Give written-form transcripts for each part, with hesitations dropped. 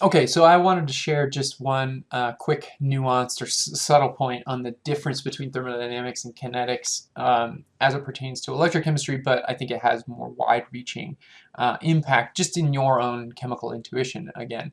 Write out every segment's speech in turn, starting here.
Okay, so I wanted to share just one quick nuanced or subtle point on the difference between thermodynamics and kinetics as it pertains to electrochemistry, but I think it has more wide-reaching impact just in your own chemical intuition again.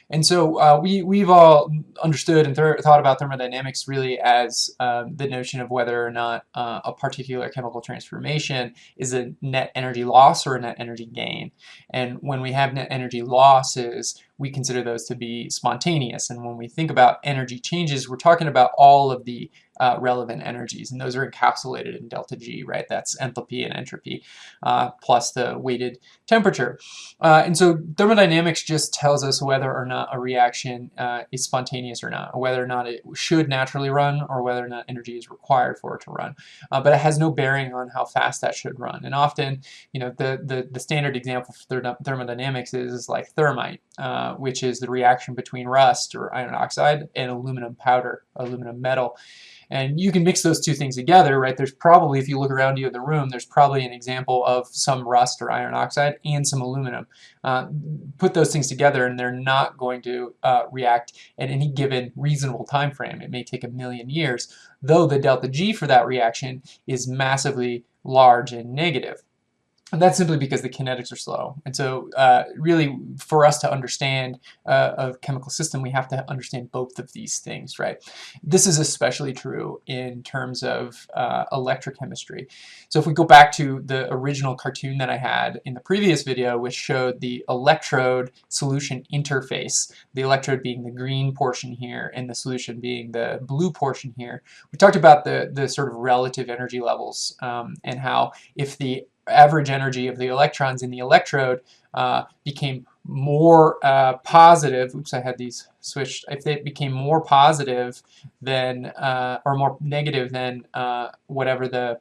And so we've all understood and thought about thermodynamics really as the notion of whether or not a particular chemical transformation is a net energy loss or a net energy gain. And when we have net energy losses, we consider those to be spontaneous. And when we think about energy changes, we're talking about all of the relevant energies, and those are encapsulated in delta G, right? That's enthalpy and entropy, plus the weighted temperature. And so thermodynamics just tells us whether or not a reaction is spontaneous or not, or whether or not it should naturally run, or whether or not energy is required for it to run. But it has no bearing on how fast that should run. And often, you know, the standard example for thermodynamics is like thermite, which is the reaction between rust or iron oxide and aluminum powder, aluminum metal. And you can mix those two things together, right? There's probably, if you look around you in the room, there's probably an example of some rust or iron oxide and some aluminum. Put those things together and they're not going to react at any given reasonable time frame. It may take 1,000,000 years, though the delta G for that reaction is massively large and negative. And that's simply because the kinetics are slow. And so really, for us to understand a chemical system, we have to understand both of these things, right? This is especially true in terms of electrochemistry. So if we go back to the original cartoon that I had in the previous video, which showed the electrode solution interface, the electrode being the green portion here and the solution being the blue portion here, we talked about the sort of relative energy levels and how if the average energy of the electrons in the electrode became more positive, oops, I had these switched, if they became more positive than, or more negative than whatever the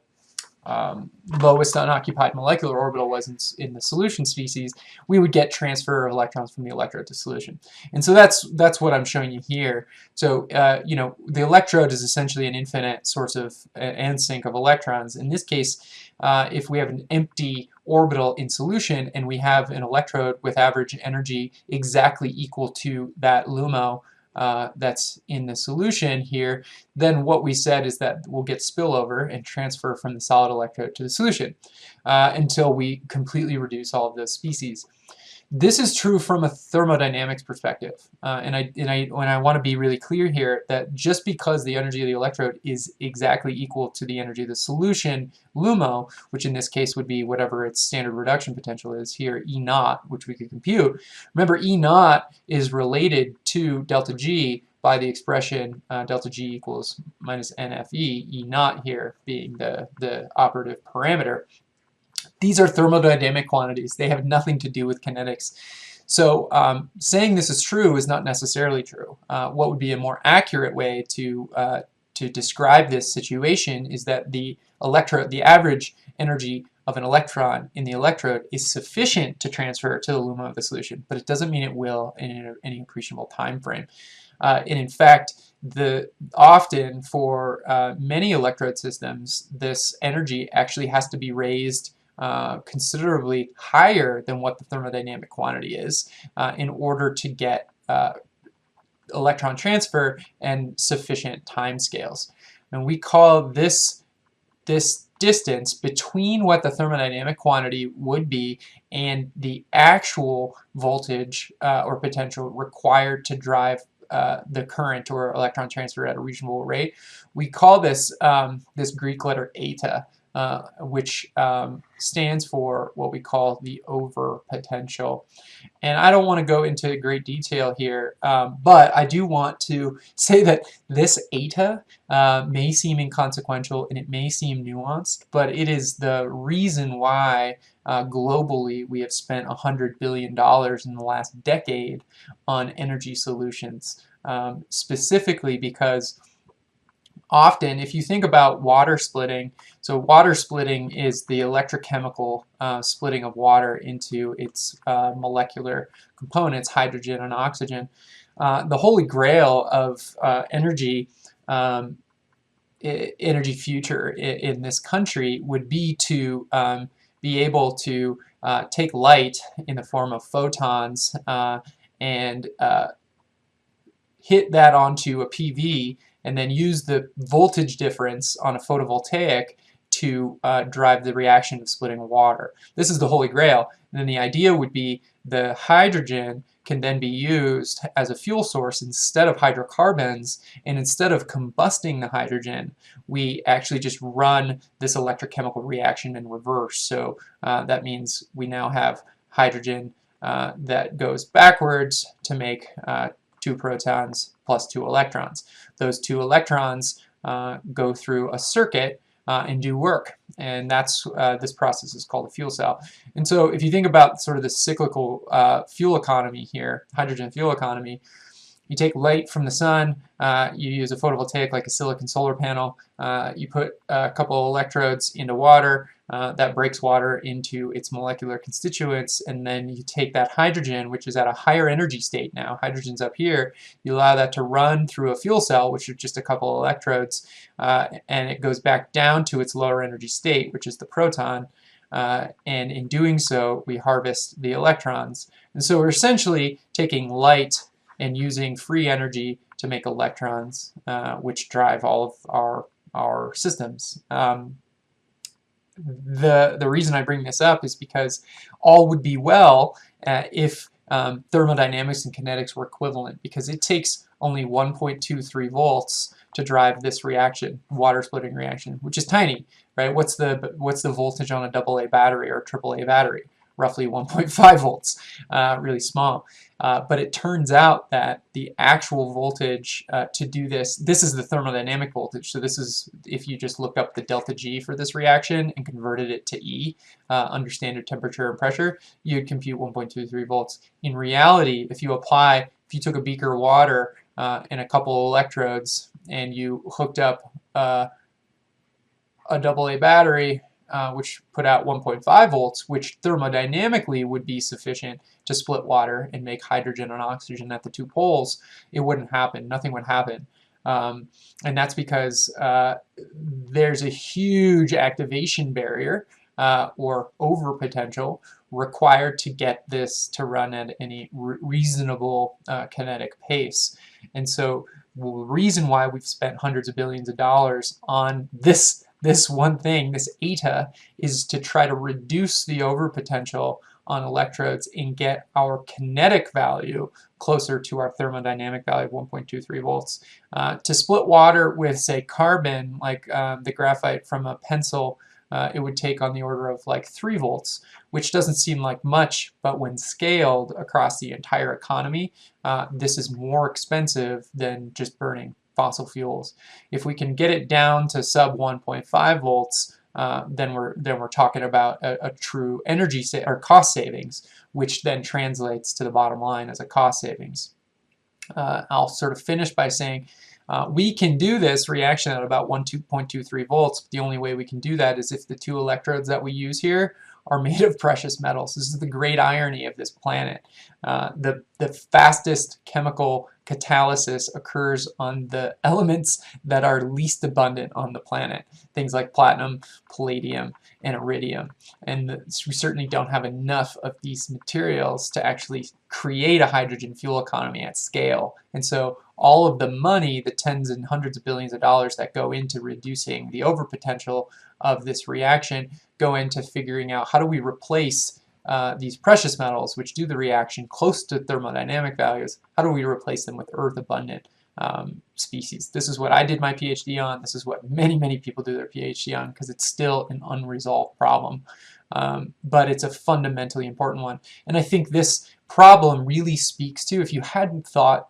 lowest unoccupied molecular orbital was in the solution species, we would get transfer of electrons from the electrode to solution. And so that's what I'm showing you here. So you know, the electrode is essentially an infinite source of and sink of electrons. In this case, if we have an empty orbital in solution and we have an electrode with average energy exactly equal to that LUMO that's in the solution here, then what we said is that we'll get spillover and transfer from the solid electrode to the solution until we completely reduce all of those species. This is true from a thermodynamics perspective, and I want to be really clear here that just because the energy of the electrode is exactly equal to the energy of the solution, LUMO, which in this case would be whatever its standard reduction potential is here, E naught, which we could compute. Remember, E naught is related to delta G by the expression delta G equals minus NFE, E naught here being the operative parameter. These are thermodynamic quantities. They have nothing to do with kinetics. So saying this is true is not necessarily true. What would be a more accurate way to describe this situation is that the average energy of an electron in the electrode is sufficient to transfer to the LUMO of the solution, but it doesn't mean it will in any appreciable time frame. And in fact, often for many electrode systems, this energy actually has to be raised considerably higher than what the thermodynamic quantity is in order to get electron transfer and sufficient time scales. And we call this distance between what the thermodynamic quantity would be and the actual voltage or potential required to drive the current or electron transfer at a reasonable rate. We call this this Greek letter eta, which stands for what we call the over potential. And I don't want to go into great detail here, but I do want to say that this eta may seem inconsequential and it may seem nuanced, but it is the reason why globally we have spent $100 billion in the last decade on energy solutions, specifically because often, if you think about water splitting, so water splitting is the electrochemical splitting of water into its molecular components, hydrogen and oxygen. The holy grail of energy future in this country would be to be able to take light in the form of photons and hit that onto a PV and then use the voltage difference on a photovoltaic to drive the reaction of splitting water. This is the holy grail. And then the idea would be the hydrogen can then be used as a fuel source instead of hydrocarbons, and instead of combusting the hydrogen, we actually just run this electrochemical reaction in reverse. So that means we now have hydrogen that goes backwards to make 2 protons plus 2 electrons. Those 2 electrons go through a circuit and do work, and that's this process is called a fuel cell. And so if you think about sort of the cyclical fuel economy here, hydrogen fuel economy, you take light from the sun, you use a photovoltaic like a silicon solar panel, you put a couple electrodes into water, that breaks water into its molecular constituents, and then you take that hydrogen, which is at a higher energy state now, hydrogen's up here, you allow that to run through a fuel cell, which is just a couple electrodes, and it goes back down to its lower energy state, which is the proton, and in doing so, we harvest the electrons. And so we're essentially taking light and using free energy to make electrons, which drive all of our systems. The reason I bring this up is because all would be well if thermodynamics and kinetics were equivalent, because it takes only 1.23 volts to drive this reaction, water splitting reaction, which is tiny, right? What's the voltage on a AA battery or a AAA battery? Roughly 1.5 volts, really small. But it turns out that the actual voltage to do this is the thermodynamic voltage. So this is, if you just looked up the delta G for this reaction and converted it to E under standard temperature and pressure, you'd compute 1.23 volts. In reality, if you took a beaker of water and a couple of electrodes and you hooked up a AA battery, which put out 1.5 volts, which thermodynamically would be sufficient to split water and make hydrogen and oxygen at the 2 poles, it wouldn't happen. Nothing would happen. And that's because there's a huge activation barrier or overpotential required to get this to run at any reasonable kinetic pace. And so the reason why we've spent hundreds of billions of dollars on this one thing, this eta, is to try to reduce the overpotential on electrodes and get our kinetic value closer to our thermodynamic value of 1.23 volts. To split water with, say, carbon, like the graphite from a pencil, it would take on the order of like 3 volts, which doesn't seem like much, but when scaled across the entire economy, this is more expensive than just burning fossil fuels. If we can get it down to sub 1.5 volts, then we're talking about a true energy or cost savings, which then translates to the bottom line as a cost savings. I'll sort of finish by saying we can do this reaction at about 1.23 volts. The only way we can do that is if the 2 electrodes that we use here are made of precious metals. This is the great irony of this planet. The fastest chemical catalysis occurs on the elements that are least abundant on the planet. Things like platinum, palladium, and iridium. And we certainly don't have enough of these materials to actually create a hydrogen fuel economy at scale. And so all of the money, the tens and hundreds of billions of dollars that go into reducing the overpotential of this reaction go into figuring out how do we replace these precious metals, which do the reaction close to thermodynamic values, how do we replace them with earth-abundant species? This is what I did my PhD on. This is what many people do their PhD on, because it's still an unresolved problem. But it's a fundamentally important one. And I think this problem really speaks to, if you hadn't thought,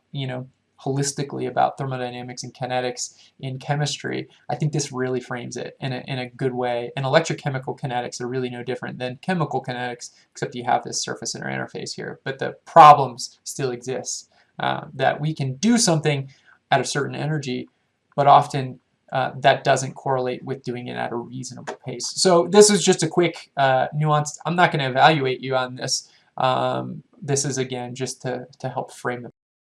holistically about thermodynamics and kinetics in chemistry, I think this really frames it in a good way. And electrochemical kinetics are really no different than chemical kinetics, except you have this surface interface here. But the problems still exist, that we can do something at a certain energy, but often that doesn't correlate with doing it at a reasonable pace. So this is just a quick nuance. I'm not going to evaluate you on this. This is, again, just to help frame the